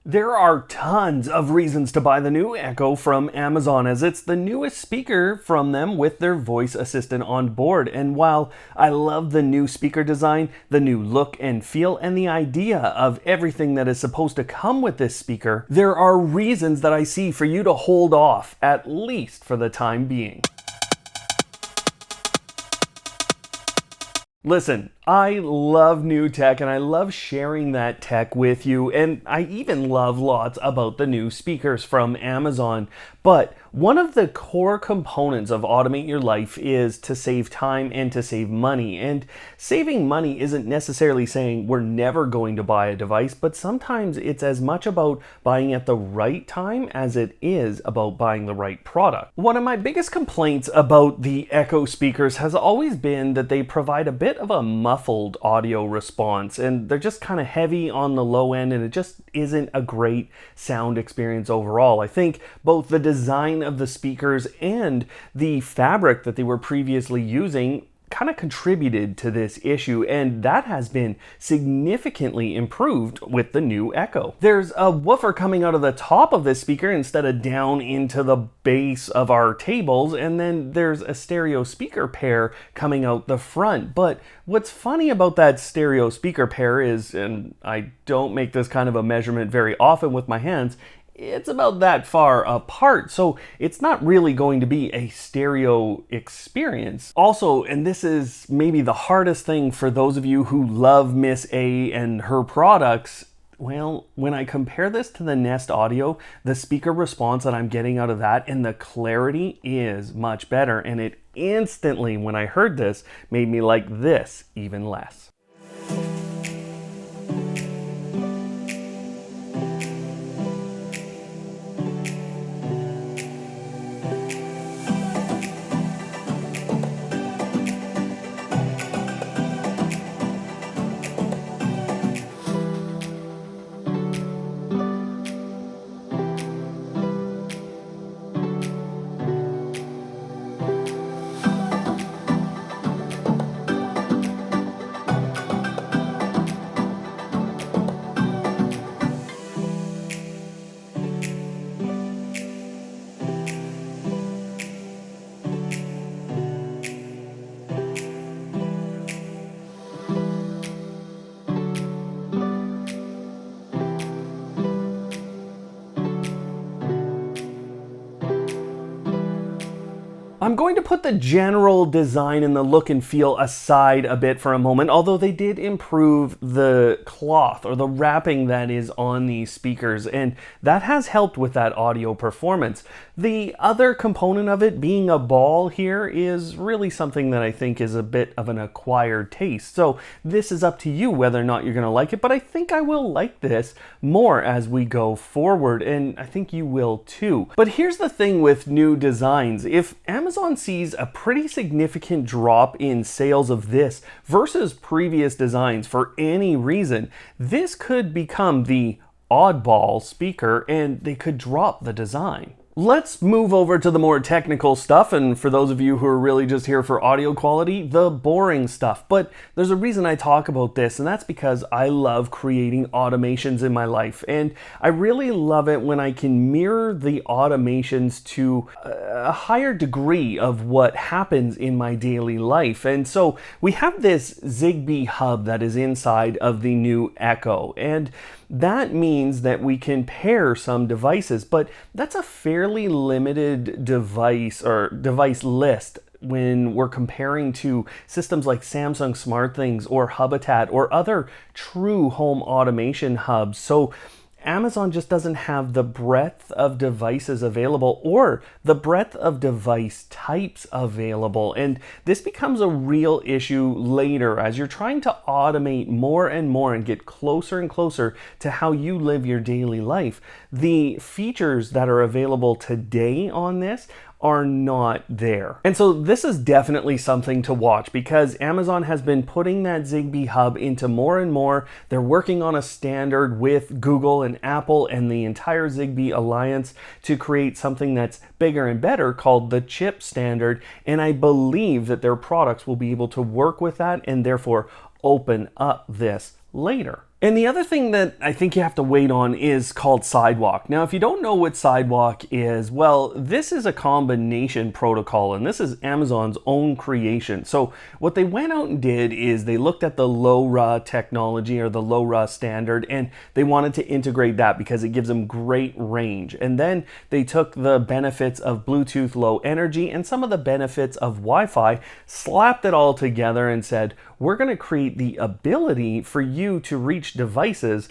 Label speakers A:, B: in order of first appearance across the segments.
A: There are tons of reasons to buy the new Echo from Amazon, as it's the newest speaker from them with their voice assistant on board. And while I love the new speaker design, the new look and feel, and the idea of everything that is supposed to come with this speaker, there are reasons that I see for you to hold off, at least for the time being. Listen, I love new tech and I love sharing that tech with you, and I even love lots about the new speakers from Amazon. But one of the core components of Automate Your Life is to save time and to save money. And saving money isn't necessarily saying we're never going to buy a device, but sometimes it's as much about buying at the right time as it is about buying the right product. One of my biggest complaints about the Echo speakers has always been that they provide a bit of a muffled audio response, and they're just kind of heavy on the low end, and it just isn't a great sound experience overall. I think both the design of the speakers and the fabric that they were previously using kind of contributed to this issue, and that has been significantly improved with the new Echo. There's a woofer coming out of the top of this speaker instead of down into the base of our tables, and then there's a stereo speaker pair coming out the front. But what's funny about that stereo speaker pair is, and I don't make this kind of a measurement very often with my hands, it's about that far apart, so it's not really going to be a stereo experience. Also, and this is maybe the hardest thing for those of you who love Miss A and her products, well, when I compare this to the Nest Audio, the speaker response that I'm getting out of that and the clarity is much better, and it instantly, when I heard this, made me like this even less. I'm going to put the general design and the look and feel aside a bit for a moment, although they did improve the cloth or the wrapping that is on these speakers, and that has helped with that audio performance. The other component of it being a ball here is really something that I think is a bit of an acquired taste. So this is up to you whether or not you're going to like it, but I think I will like this more as we go forward, and I think you will too. But here's the thing with new designs. If Amazon sees a pretty significant drop in sales of this versus previous designs for any reason, this could become the oddball speaker and they could drop the design. Let's move over to the more technical stuff, and for those of you who are really just here for audio quality, the boring stuff. But there's a reason I talk about this, and that's because I love creating automations in my life, and I really love it when I can mirror the automations to a higher degree of what happens in my daily life. And so we have this ZigBee hub that is inside of the new Echo, and that means that we can pair some devices, but that's a fairly limited device or device list when we're comparing to systems like Samsung SmartThings or Habitat or other true home automation hubs. So Amazon just doesn't have the breadth of devices available or the breadth of device types available. And this becomes a real issue later as you're trying to automate more and more and get closer and closer to how you live your daily life. The features that are available today on this are not there. And so this is definitely something to watch because Amazon has been putting that ZigBee hub into more and more. They're working on a standard with Google and Apple and the entire ZigBee alliance to create something that's bigger and better called the chip standard. And I believe that their products will be able to work with that and therefore open up this later. And the other thing that I think you have to wait on is called Sidewalk. Now, if you don't know what Sidewalk is, well, this is a combination protocol, and this is Amazon's own creation. So what they went out and did is they looked at the LoRa technology, or the LoRa standard, and they wanted to integrate that because it gives them great range. And then they took the benefits of Bluetooth Low Energy and some of the benefits of Wi-Fi, slapped it all together and said, we're going to create the ability for you to reach devices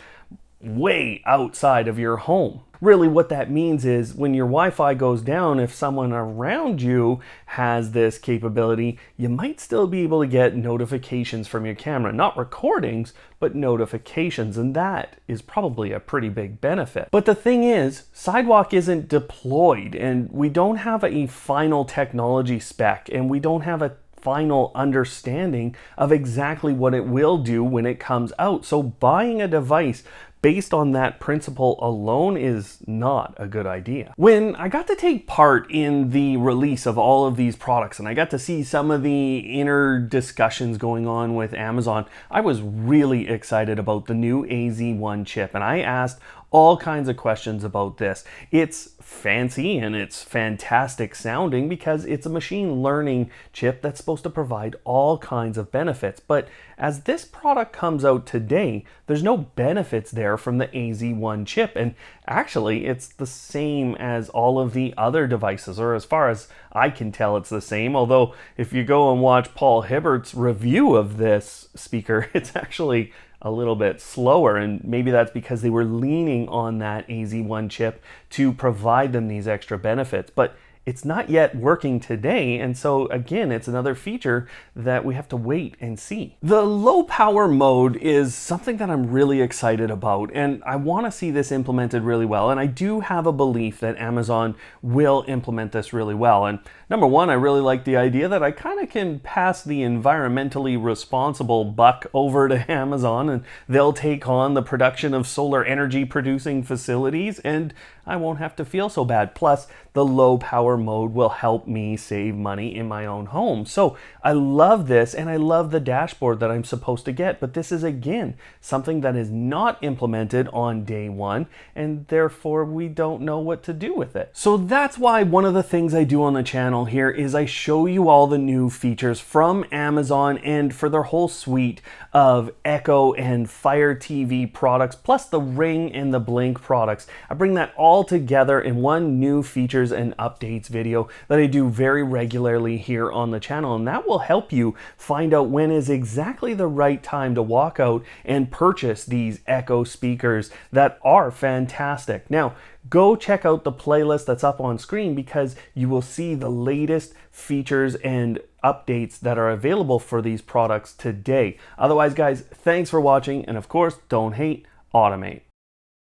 A: way outside of your home. Really what that means is when your Wi-Fi goes down, if someone around you has this capability, you might still be able to get notifications from your camera. Not recordings, but notifications, and that is probably a pretty big benefit. But the thing is, Sidewalk isn't deployed, and we don't have a final technology spec, and we don't have a final understanding of exactly what it will do when it comes out. So buying a device based on that principle alone is not a good idea. When I got to take part in the release of all of these products and I got to see some of the inner discussions going on with Amazon, I was really excited about the new AZ1 chip, and I asked all kinds of questions about this. It's fancy and it's fantastic sounding because it's a machine learning chip that's supposed to provide all kinds of benefits. But as this product comes out today, there's no benefits there from the AZ1 chip. And actually, it's the same as all of the other devices, or as far as I can tell, it's the same. Although if you go and watch Paul Hibbert's review of this speaker, it's actually a little bit slower, and maybe that's because they were leaning on that AZ1 chip to provide them these extra benefits. But it's not yet working today, and so again, it's another feature that we have to wait and see. The low power mode is something that I'm really excited about, and I want to see this implemented really well, and I do have a belief that Amazon will implement this really well. And number one, I really like the idea that I kind of can pass the environmentally responsible buck over to Amazon, and they'll take on the production of solar energy producing facilities, and I won't have to feel so bad. Plus, the low power mode will help me save money in my own home. So I love this, and I love the dashboard that I'm supposed to get. But this is, again, something that is not implemented on day one, and therefore we don't know what to do with it. So that's why one of the things I do on the channel here is I show you all the new features from Amazon and for their whole suite of Echo and Fire TV products, plus the Ring and the Blink products. I bring that all together in one new features and updates video that I do very regularly here on the channel, and that will help you find out when is exactly the right time to walk out and purchase these Echo speakers that are fantastic. Now, go check out the playlist that's up on screen because you will see the latest features and updates that are available for these products today. Otherwise, guys, thanks for watching, and of course, don't hate, automate.